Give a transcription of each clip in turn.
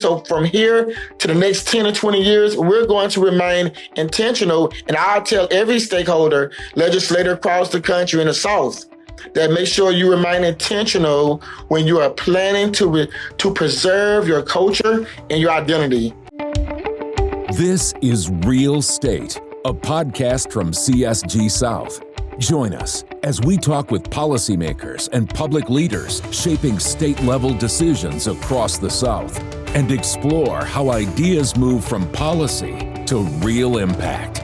So from here to the next 10 or 20 years, we're going to remain intentional. And I'll tell every stakeholder, legislator across the country in the South, that make sure you remain intentional when you are planning to preserve your culture and your identity. This is Real State, a podcast from CSG South. Join us as we talk with policymakers and public leaders shaping state-level decisions across the South and explore how ideas move from policy to real impact.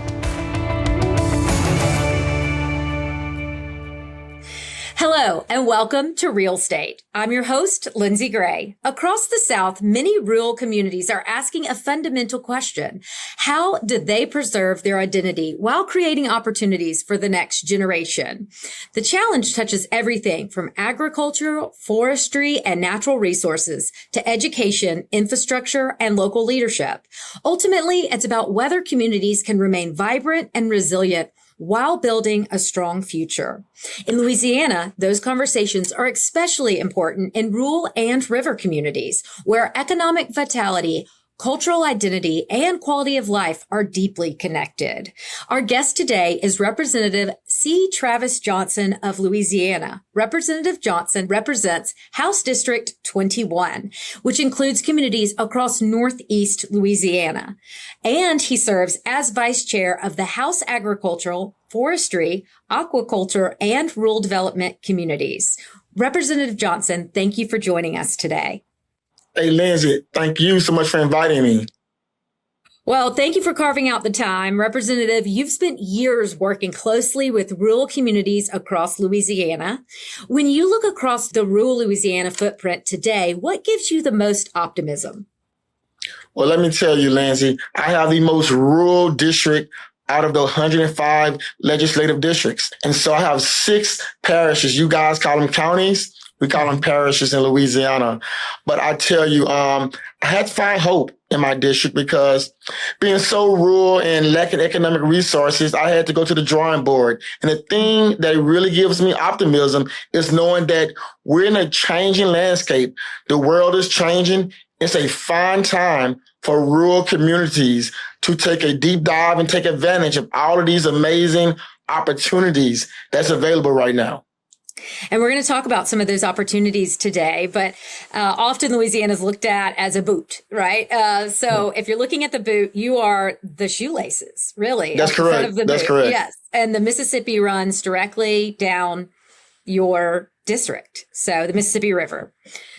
Hello, and welcome to Real State. I'm your host, Lindsey Gray. Across the South, many rural communities are asking a fundamental question. How did they preserve their identity while creating opportunities for the next generation? The challenge touches everything from agriculture, forestry, and natural resources to education, infrastructure, and local leadership. Ultimately, it's about whether communities can remain vibrant and resilient while building a strong future. In Louisiana, those conversations are especially important in rural and river communities, where economic vitality, cultural identity, and quality of life are deeply connected. Our guest today is Representative C. Travis Johnson of Louisiana. Representative Johnson represents House District 21, which includes communities across Northeast Louisiana. And he serves as Vice Chair of the House Agricultural, Forestry, Aquaculture, and Rural Development Committees. Representative Johnson, thank you for joining us today. Hey, Lindsey, thank you so much for inviting me. Well, thank you for carving out the time. Representative, you've spent years working closely with rural communities across Louisiana. When you look across the rural Louisiana footprint today, what gives you the most optimism? Well, let me tell you, Lindsey, I have the most rural district out of the 105 legislative districts. And so I have 6 parishes. You guys call them counties. We call them parishes in Louisiana. But I tell you, I had to find hope in my district because being so rural and lacking economic resources, I had to go to the drawing board. And the thing that really gives me optimism is knowing that we're in a changing landscape. The world is changing. It's a fine time for rural communities to take a deep dive and take advantage of all of these amazing opportunities that's available right now. And we're going to talk about some of those opportunities today, but often Louisiana is looked at as a boot, right? So if you're looking at the boot, you are the shoelaces, really. That's correct. That's correct. Yes. And the Mississippi runs directly down your district. So the Mississippi River.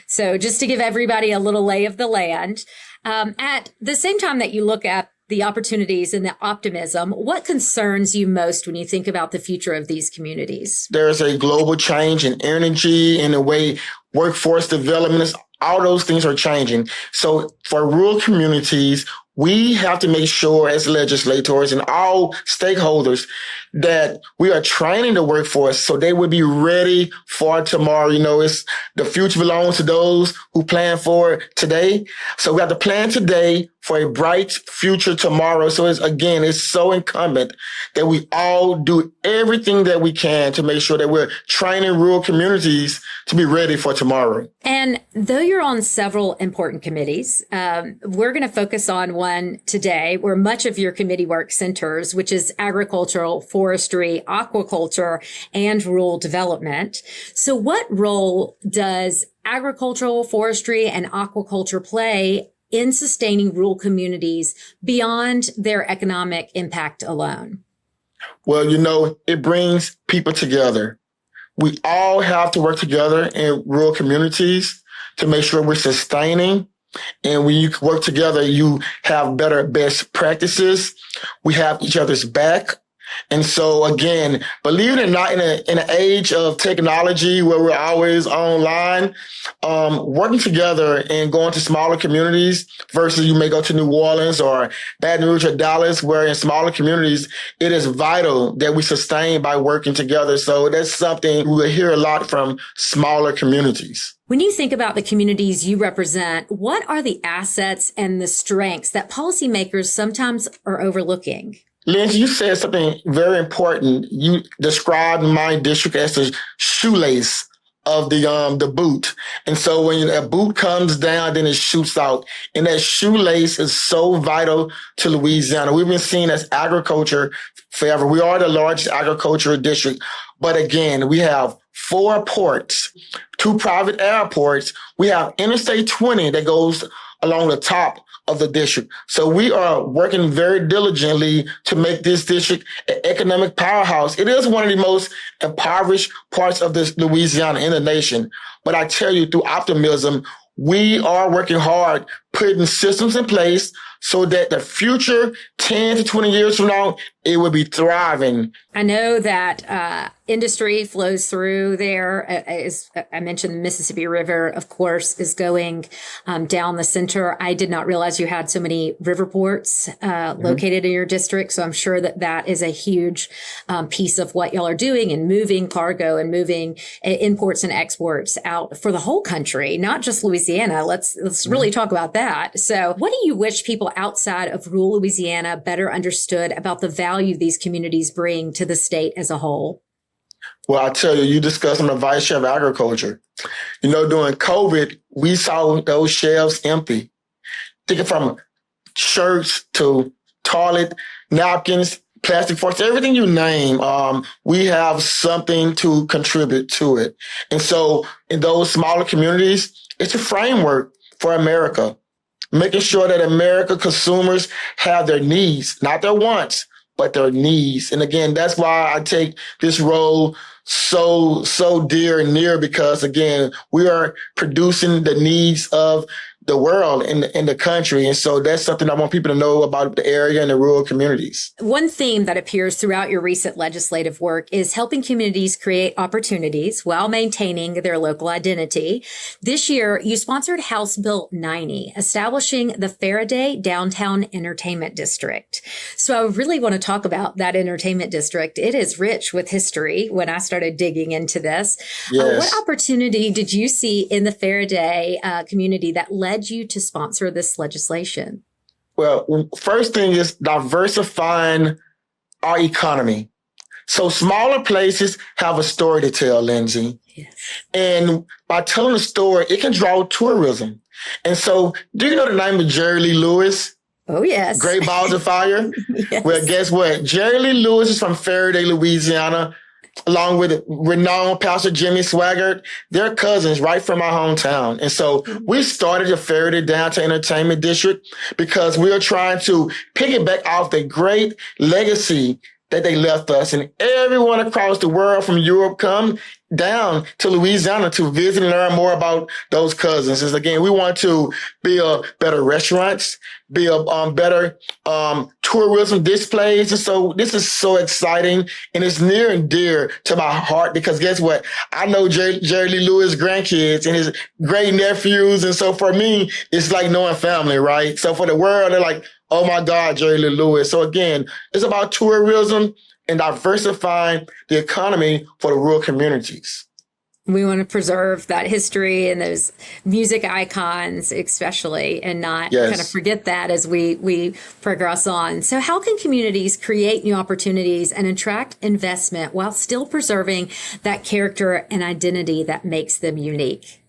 So just to give everybody a little lay of the land, at the same time that you look at the opportunities and the optimism, what concerns you most when you think about the future of these communities? There's a global change in energy and the way workforce development is. All those things are changing. So for rural communities, we have to make sure as legislators and all stakeholders that we are training the workforce so they will be ready for tomorrow. You know, it's the future belongs to those who plan for it today. So we have to plan today for a bright future tomorrow. So it's so incumbent that we all do everything that we can to make sure that we're training rural communities to be ready for tomorrow. And though you're on several important committees, we're going to focus on one today where much of your committee work centers, which is agricultural, forestry, aquaculture, and rural development. So what role does agricultural, forestry, and aquaculture play in sustaining rural communities beyond their economic impact alone? Well, you know, it brings people together. We all have to work together in rural communities to make sure we're sustaining. And when you work together, you have better best practices. We have each other's back. And so, again, believe it or not, in an age of technology where we're always online, working together and going to smaller communities versus you may go to New Orleans or Baton Rouge or Dallas, where in smaller communities, it is vital that we sustain by working together. So that's something we will hear a lot from smaller communities. When you think about the communities you represent, what are the assets and the strengths that policymakers sometimes are overlooking? Lindsey, you said something very important. You described my district as a shoelace of the boot. And so when a boot comes down, then it shoots out. And that shoelace is so vital to Louisiana. We've been seen as agriculture forever. We are the largest agricultural district. But again, we have 4 ports, 2 private airports. We have Interstate 20 that goes along the top of the district. So we are working very diligently to make this district an economic powerhouse. It is one of the most impoverished parts of this Louisiana in the nation. But I tell you, through optimism, we are working hard, putting systems in place so that the future 10 to 20 years from now, it will be thriving. I know that industry flows through there. As I mentioned, the Mississippi River, of course, is going down the center. I did not realize you had so many river ports located in your district. So I'm sure that that is a huge piece of what y'all are doing and moving cargo and moving imports and exports out for the whole country, not just Louisiana. Let's really talk about that. So what do you wish people outside of rural Louisiana better understood about the value these communities bring to the state as a whole? Well, I tell you, you discussed on the Vice Chair of Agriculture. You know, during COVID, we saw those shelves empty. Thinking from shirts to toilet, napkins, plastic forks, everything you name, we have something to contribute to it. And so in those smaller communities, it's a framework for America, making sure that America consumers have their needs, not their wants, but their needs. And again, that's why I take this role so dear and near, because again, we are producing the needs of the world in the country. And so that's something I want people to know about the area and the rural communities. One theme that appears throughout your recent legislative work is helping communities create opportunities while maintaining their local identity. This year, you sponsored House Bill 90, establishing the Faraday Downtown Entertainment District. So I really want to talk about that entertainment district. It is rich with history when I started digging into this. Yes. What opportunity did you see in the Faraday community that led you to sponsor this legislation? Well, first thing is diversifying our economy. So smaller places have a story to tell, Lindsey. Yes. And by telling a story, it can draw tourism. And so do you know the name of Jerry Lee Lewis? Oh, yes. Great Balls of Fire? Yes. Well, guess what? Jerry Lee Lewis is from Faraday, Louisiana, along with renowned Pastor Jimmy Swaggart. They're cousins right from my hometown. And so we started the Faraday Downtown Entertainment District because we are trying to piggyback off the great legacy that they left us. And everyone across the world from Europe come down to Louisiana to visit and learn more about those cousins. And again, we want to build better restaurants, build better tourism displays. And so this is so exciting, and it's near and dear to my heart because guess what? I know Jerry Lee Lewis' grandkids and his great nephews. And so for me, it's like knowing family, right? So for the world, they're like, oh my God, Jerry Lee Lewis. So again, it's about tourism and diversifying the economy for the rural communities. We want to preserve that history and those music icons, especially, and not kind of forget that as we progress on. So how can communities create new opportunities and attract investment while still preserving that character and identity that makes them unique?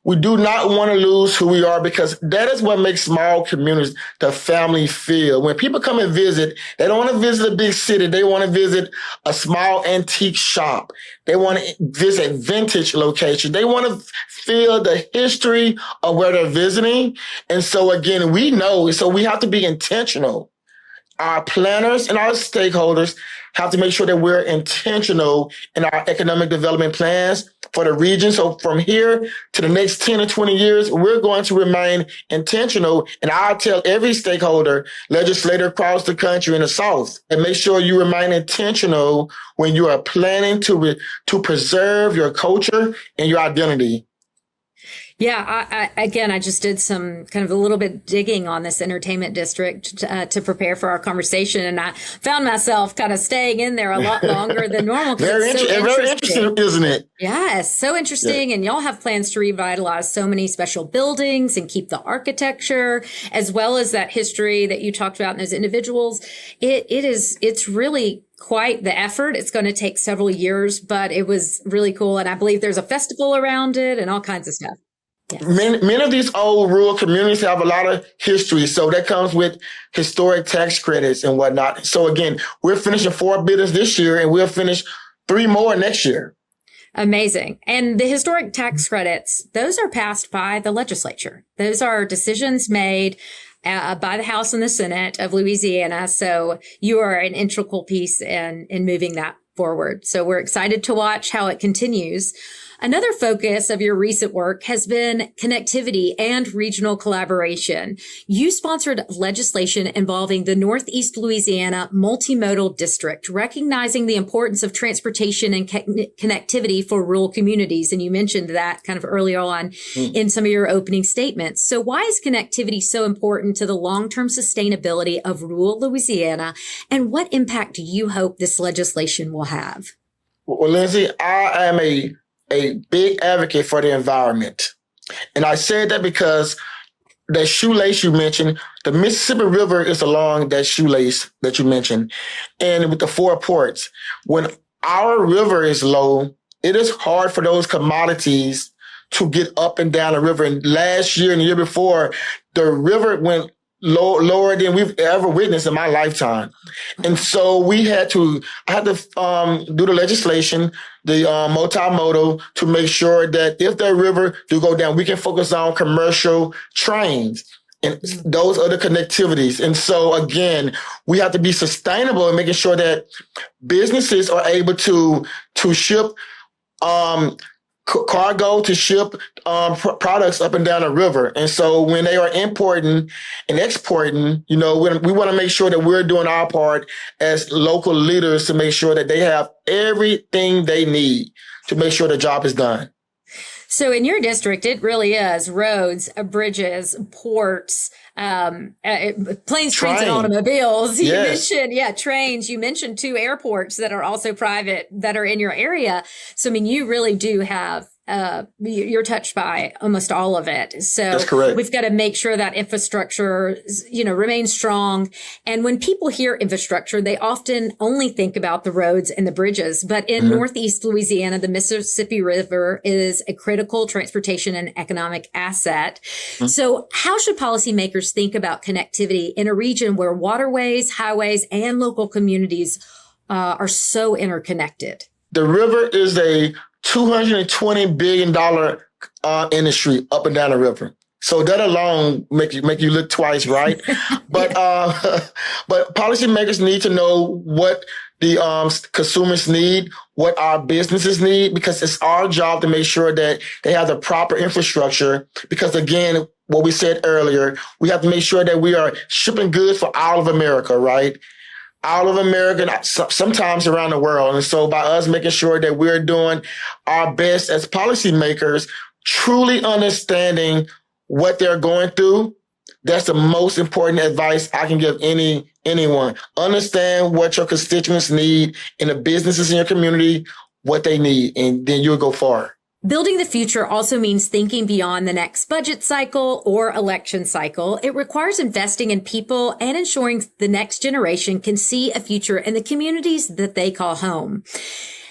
We do not want to lose who we are because that is what makes small communities the family feel. When people come and visit, they don't want to visit a big city. They want to visit a small antique shop. They want to visit vintage location. They want to feel the history of where they're visiting. And so again, we know, so we have to be intentional. Our planners and our stakeholders have to make sure that we're intentional in our economic development plans for the region. So from here to the next 10 or 20 years, we're going to remain intentional. And I tell every stakeholder, legislator across the country in the South, and make sure you remain intentional when you are planning to preserve your culture and your identity. Yeah, I just did some kind of a little bit digging on this entertainment district to prepare for our conversation, and I found myself kind of staying in there a lot longer than normal because it's so Very interesting. interesting, isn't it? Yes, so Yeah. interesting. And y'all have plans to revitalize so many special buildings and keep the architecture as well as that history that you talked about in those individuals. It's really quite the effort. It's going to take several years, but it was really cool. And I believe there's a festival around it and all kinds of stuff. Yes. Many of these old rural communities have a lot of history. So that comes with historic tax credits and whatnot. So again, we're finishing 4 buildings this year and we'll finish 3 more next year. Amazing. And the historic tax credits, those are passed by the legislature. Those are decisions made by the House and the Senate of Louisiana. So you are an integral piece in moving that forward. So we're excited to watch how it continues. Another focus of your recent work has been connectivity and regional collaboration. You sponsored legislation involving the Northeast Louisiana Multimodal District, recognizing the importance of transportation and connectivity for rural communities. And you mentioned that kind of earlier on in some of your opening statements. So why is connectivity so important to the long-term sustainability of rural Louisiana? And what impact do you hope this legislation will have? Well, Lindsey, I am a big advocate for the environment. And I said that because that shoelace you mentioned, the Mississippi River is along that shoelace that you mentioned. And with the 4 ports, when our river is low, it is hard for those commodities to get up and down the river. And last year and the year before, the river went lower than we've ever witnessed in my lifetime. And so I had to do the legislation, the multimodal, to make sure that if the river do go down, we can focus on commercial trains and those other connectivities. And so again, we have to be sustainable in making sure that businesses are able to ship cargo, to ship products up and down the river. And so when they are importing and exporting, we want to make sure that we're doing our part as local leaders to make sure that they have everything they need to make sure the job is done. So in your district, it really is roads, bridges, ports, planes, trains, and automobiles. You mentioned, trains. You mentioned 2 airports that are also private that are in your area. So, I mean, you really do have, you're touched by almost all of it. So that's correct. We've got to make sure that infrastructure, remains strong. And when people hear infrastructure, they often only think about the roads and the bridges. But in Northeast Louisiana, the Mississippi River is a critical transportation and economic asset. So how should policymakers think about connectivity in a region where waterways, highways, and local communities are so interconnected? The river is a $220 billion industry up and down the river. So that alone make you look twice, right? But policymakers need to know what the consumers need, what our businesses need, because it's our job to make sure that they have the proper infrastructure. Because again, what we said earlier, we have to make sure that we are shipping goods for all of America, right? All of America, sometimes around the world. And so by us making sure that we're doing our best as policymakers, truly understanding what they're going through, that's the most important advice I can give anyone. Understand what your constituents need and the businesses in your community, what they need, and then you'll go far. Building the future also means thinking beyond the next budget cycle or election cycle. It requires investing in people and ensuring the next generation can see a future in the communities that they call home.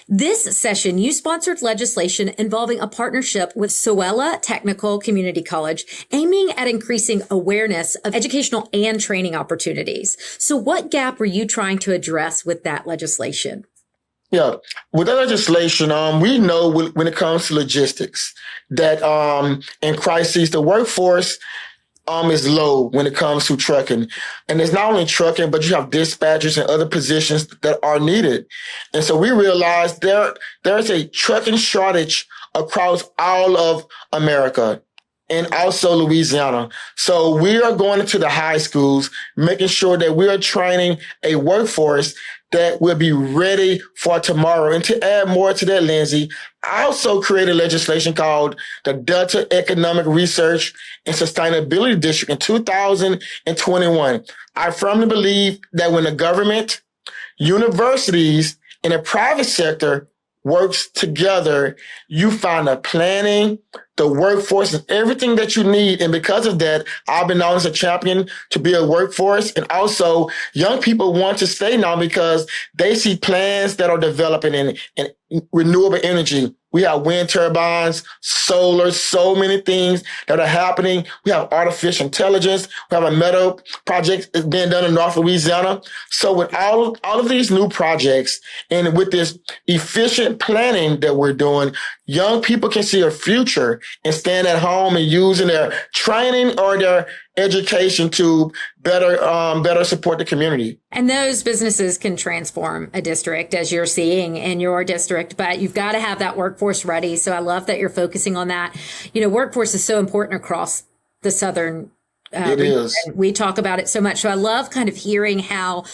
This session, you sponsored legislation involving a partnership with Sowella Technical Community College, aiming at increasing awareness of educational and training opportunities. So what gap were you trying to address with that legislation? Yeah, with that legislation, we know when it comes to logistics that in crises, the workforce is low when it comes to trucking. And it's not only trucking, but you have dispatchers and other positions that are needed. And so we realized there's a trucking shortage across all of America. and also Louisiana. So we are going into the high schools, making sure that we are training a workforce that will be ready for tomorrow. And to add more to that, Lindsey, I also created legislation called the Delta Economic Research and Sustainability District in 2021. I firmly believe that when the government, universities, and the private sector works together, you find the planning, the workforce, and everything that you need. And because of that, I've been known as a champion to be a workforce. And also, young people want to stay now because they see plans that are developing in renewable energy. We have wind turbines, solar, so many things that are happening. We have artificial intelligence. We have a metal project that's being done in North Louisiana. So with all of these new projects and with this efficient planning that we're doing, young people can see a future and stand at home and using their training or their education to better support the community. And those businesses can transform a district, as you're seeing in your district, but you've got to have that workforce ready. So I love that you're focusing on that. Workforce is so important across the Southern it is. We talk about it so much. So I love kind of hearing how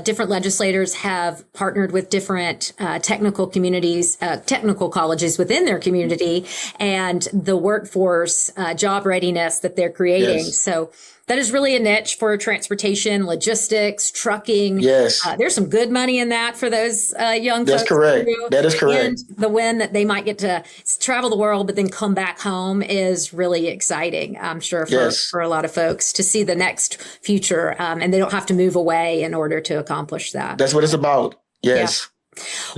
different legislators have partnered with different technical communities, technical colleges within their community, and the workforce job readiness that they're creating. Yes. So that is really a niche for transportation, logistics, trucking. Yes. There's some good money in that for those young folks. That's correct. That is correct. And the win that they might get to travel the world, but then come back home is really exciting, I'm sure, for a lot of folks to see the next future. And they don't have to move away in order to accomplish that. That's what it's about. Yes. Yeah.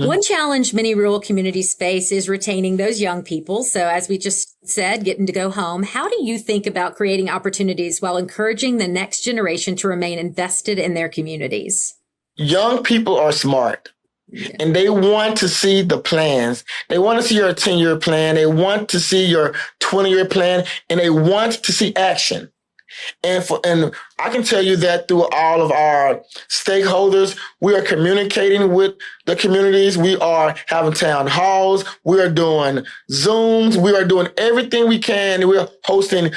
One challenge many rural communities face is retaining those young people. So as we just said, getting to go home. How do you think about creating opportunities while encouraging the next generation to remain invested in their communities? Young people are smart. Yeah. And they want to see the plans. They want to see your 10-year plan. They want to see your 20-year plan, and they want to see action. And I can tell you that through all of our stakeholders, we are communicating with the communities. We are having town halls. We are doing Zooms. We are doing everything we can. We're hosting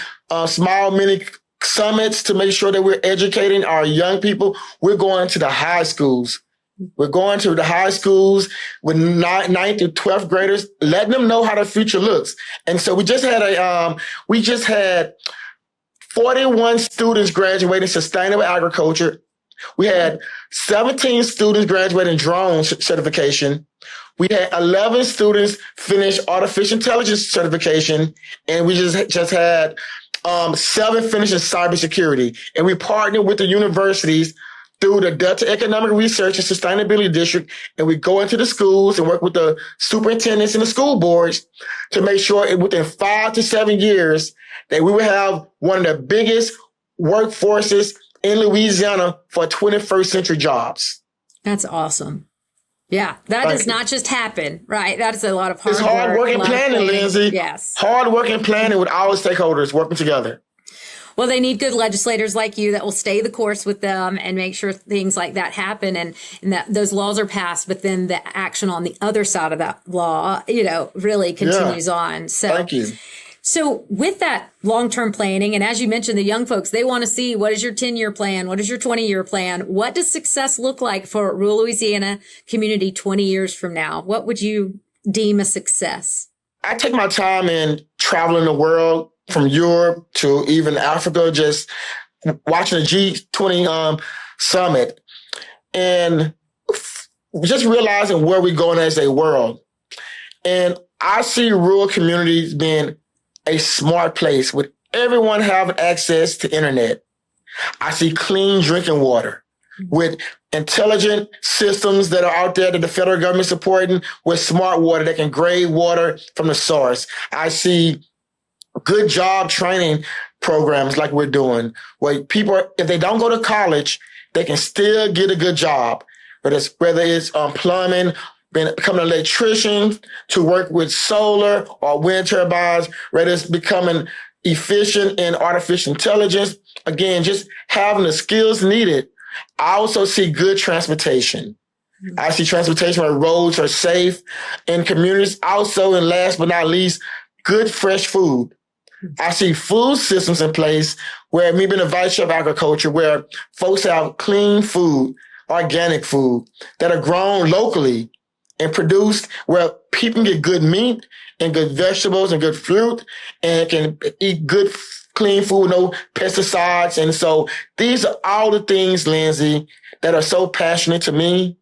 small mini summits to make sure that we're educating our young people. We're going to the high schools. We're going to the high schools with 9th to 12th graders, letting them know how the future looks. And so we just had 41 students graduating sustainable agriculture. We had 17 students graduating drone certification. We had 11 students finish artificial intelligence certification. And we just had 7 finishing cybersecurity. And we partnered with the universities through the Delta Economic Research and Sustainability District. And we go into the schools and work with the superintendents and the school boards to make sure within 5 to 7 years that we will have one of the biggest workforces in Louisiana for 21st century jobs. That's awesome. Yeah, that does not just happen, right? That is a lot of hard work. It's hard work and planning, Lindsey. Yes. Hard work and planning with all stakeholders working together. Well, they need good legislators like you that will stay the course with them and make sure things like that happen and that those laws are passed, but then the action on the other side of that law, really continues on. So thank you. So with that long-term planning, and as you mentioned, the young folks, they want to see what is your 10-year plan? What is your 20-year plan? What does success look like for rural Louisiana community 20 years from now? What would you deem a success? I take my time in traveling the world from Europe to even Africa, just watching the G20 summit and just realizing where we're going as a world. And I see rural communities being a smart place with everyone having access to internet. I see clean drinking water with intelligent systems that are out there that the federal government supporting with smart water that can grade water from the source. I see good job training programs like we're doing where people, if they don't go to college, they can still get a good job, whether it's plumbing, becoming an electrician, to work with solar or wind turbines, whether it's becoming efficient in artificial intelligence. Again, just having the skills needed. I also see good transportation. I see transportation where roads are safe in communities. Also, and last but not least, good fresh food. I see food systems in place where me being the vice chair of agriculture, where folks have clean food, organic food that are grown locally and produced where people can get good meat and good vegetables and good fruit and can eat good, clean food, no pesticides. And so these are all the things, Lindsey, that are so passionate to me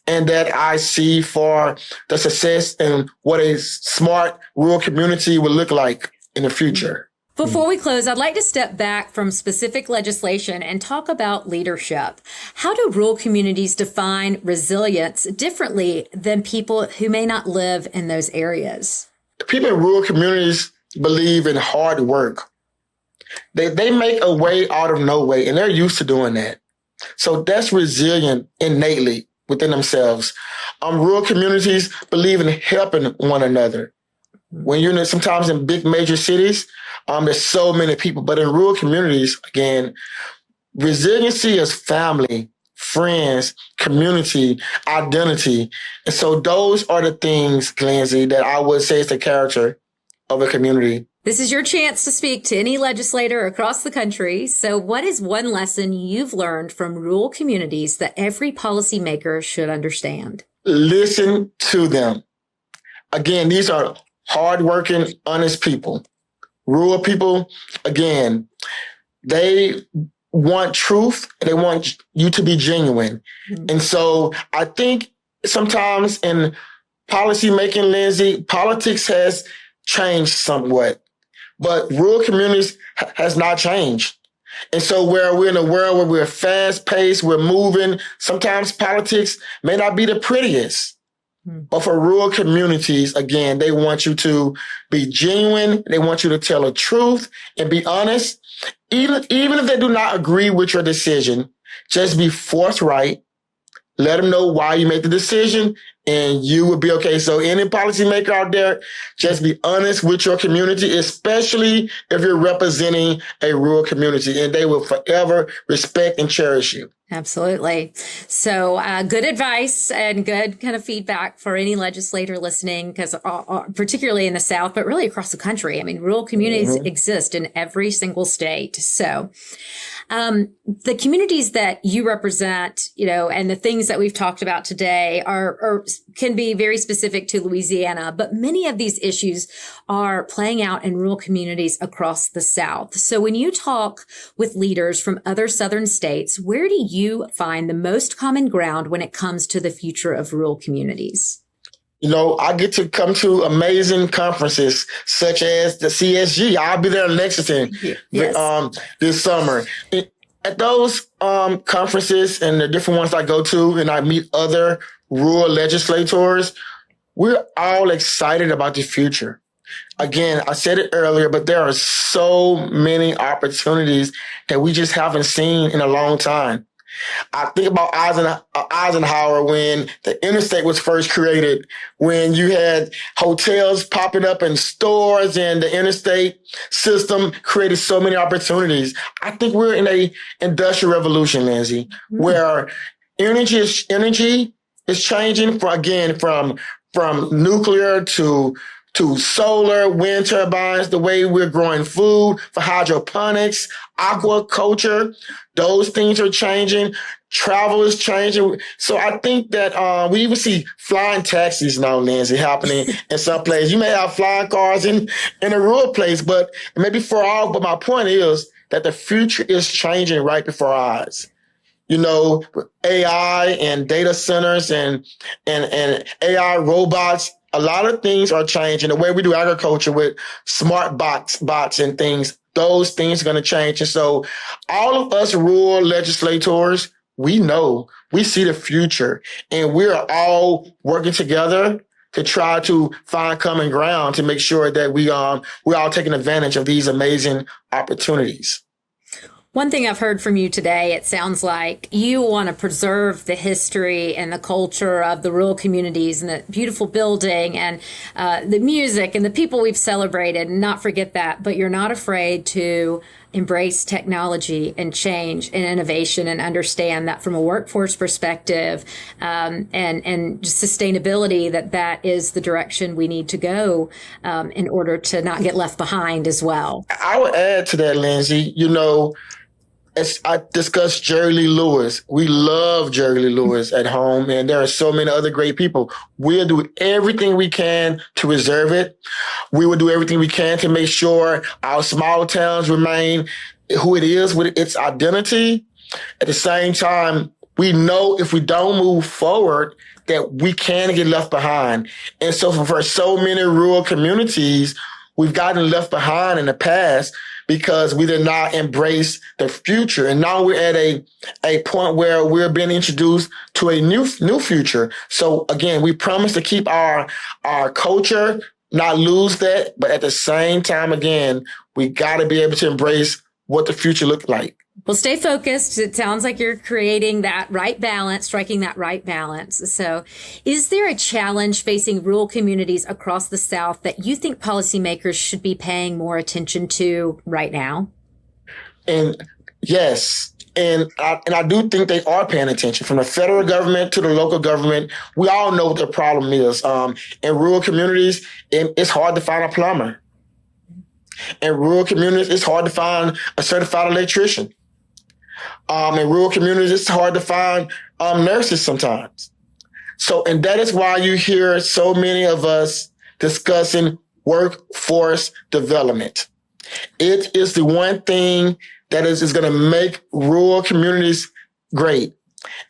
and that I see for the success and what a smart rural community will look like in the future. Before we close, I'd like to step back from specific legislation and talk about leadership. How do rural communities define resilience differently than people who may not live in those areas? People in rural communities believe in hard work. They make a way out of no way, and they're used to doing that. So that's resilient innately within themselves. Rural communities believe in helping one another. When you're sometimes in big major cities, there's so many people, but in rural communities, again, resiliency is family, friends, community, identity. And so those are the things, Lindsey, that I would say is the character of a community. This is your chance to speak to any legislator across the country. So what is one lesson you've learned from rural communities that every policymaker should understand? Listen to them. Again, these are hardworking, honest people. Rural people, again, they want truth. They want you to be genuine. Mm-hmm. And so I think sometimes in policy making, Lindsey, politics has changed somewhat. But rural communities has not changed. And so where we're in a world where we're fast paced, we're moving, sometimes politics may not be the prettiest. But for rural communities, again, they want you to be genuine. They want you to tell the truth and be honest. Even if they do not agree with your decision, just be forthright. Let them know why you made the decision and you will be okay. So any policymaker out there, just be honest with your community, especially if you're representing a rural community, and they will forever respect and cherish you. Absolutely. So good advice and good kind of feedback for any legislator listening, because particularly in the South, but really across the country. I mean, rural communities exist in every single state. So the communities that you represent, and the things that we've talked about today can be very specific to Louisiana, but many of these issues are playing out in rural communities across the South. So when you talk with leaders from other Southern states, where do you find the most common ground when it comes to the future of rural communities? I get to come to amazing conferences such as the CSG. I'll be there in Lexington this summer. At those conferences and the different ones I go to, and I meet other rural legislators, we're all excited about the future. Again, I said it earlier, but there are so many opportunities that we just haven't seen in a long time. I think about Eisenhower when the interstate was first created, when you had hotels popping up and stores, and the interstate system created so many opportunities. I think we're in a industrial revolution, Lindsey, where energy is changing from nuclear to solar, wind turbines, the way we're growing food, for hydroponics, aquaculture. Those things are changing. Travel is changing. So I think that we even see flying taxis now, Lindsey, happening in some places. You may have flying cars in a rural place, but maybe but my point is that the future is changing right before our eyes. AI and data centers and AI robots, a lot of things are changing. The way we do agriculture with smart bots and things, those things are going to change. And so all of us rural legislators, we see the future, and we're all working together to try to find common ground to make sure that we're all taking advantage of these amazing opportunities. One thing I've heard from you today, it sounds like you want to preserve the history and the culture of the rural communities and the beautiful building and the music and the people we've celebrated, and not forget that, but you're not afraid to embrace technology and change and innovation and understand that from a workforce perspective and sustainability, that is the direction we need to go in order to not get left behind as well. I would add to that, Lindsey, as I discussed Jerry Lee Lewis. We love Jerry Lee Lewis at home, and there are so many other great people. We'll do everything we can to preserve it. We will do everything we can to make sure our small towns remain who it is with its identity. At the same time, we know if we don't move forward, that we can get left behind. And so for so many rural communities, we've gotten left behind in the past because we did not embrace the future. And now we're at a point where we're being introduced to a new future. So again, we promise to keep our culture, not lose that. But at the same time, again, we got to be able to embrace what the future looks like. Well, stay focused. It sounds like you're creating that right balance, striking that right balance. So is there a challenge facing rural communities across the South that you think policymakers should be paying more attention to right now? And yes, and I do think they are paying attention, from the federal government to the local government. We all know what the problem is. In rural communities, it's hard to find a plumber. In rural communities, it's hard to find a certified electrician. In rural communities, it's hard to find nurses sometimes. So, and that is why you hear so many of us discussing workforce development. It is the one thing that is going to make rural communities great.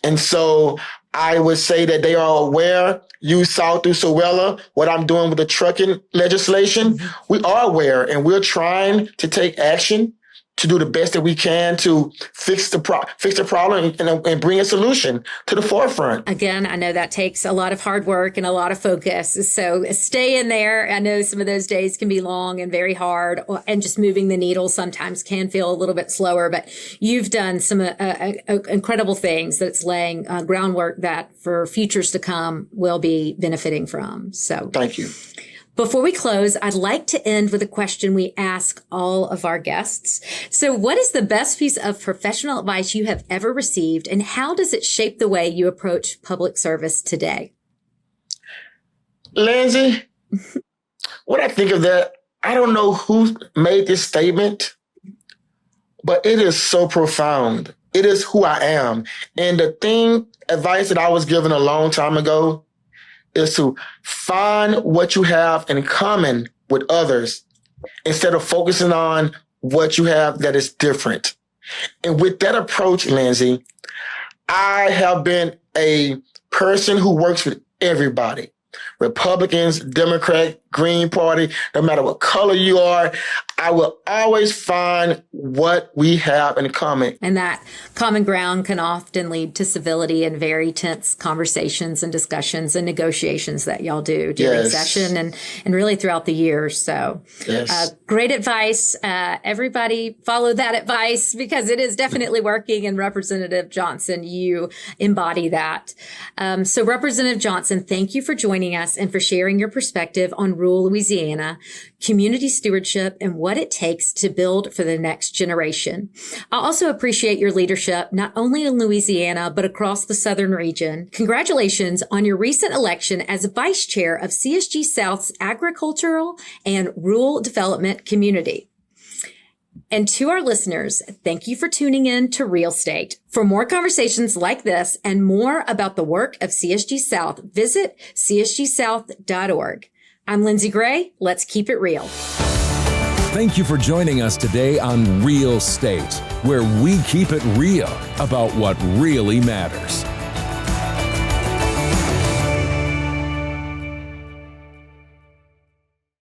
And so I would say that they are aware. You saw through Sowella what I'm doing with the trucking legislation. We are aware, and we're trying to take action to do the best that we can to fix the problem and bring a solution to the forefront. Again, I know that takes a lot of hard work and a lot of focus. So stay in there. I know some of those days can be long and very hard, and just moving the needle sometimes can feel a little bit slower, but you've done some incredible things that's laying groundwork that for futures to come will be benefiting from. So thank you. Before we close, I'd like to end with a question we ask all of our guests. So what is the best piece of professional advice you have ever received, and how does it shape the way you approach public service today? Lindsey, when I think of that, I don't know who made this statement, but it is so profound. It is who I am. And the advice that I was given a long time ago is to find what you have in common with others instead of focusing on what you have that is different. And with that approach, Lindsey, I have been a person who works with everybody. Republicans, Democrat, Green Party, no matter what color you are, I will always find what we have in common. And that common ground can often lead to civility and very tense conversations and Discussions and negotiations that y'all do during session and really throughout the year. So great advice. Everybody follow that advice because it is definitely working. And Representative Johnson, you embody that. So Representative Johnson, thank you for joining us and for sharing your perspective on rural Louisiana, community stewardship, and what it takes to build for the next generation. I also appreciate your leadership, not only in Louisiana, but across the southern region. Congratulations on your recent election as vice chair of CSG South's Agricultural and Rural Development Community. And to our listeners, thank you for tuning in to Real Estate. For more conversations like this and more about the work of CSG South, visit csgsouth.org. I'm Lindsey Gray. Let's keep it real. Thank you for joining us today on Real Estate, where we keep it real about what really matters.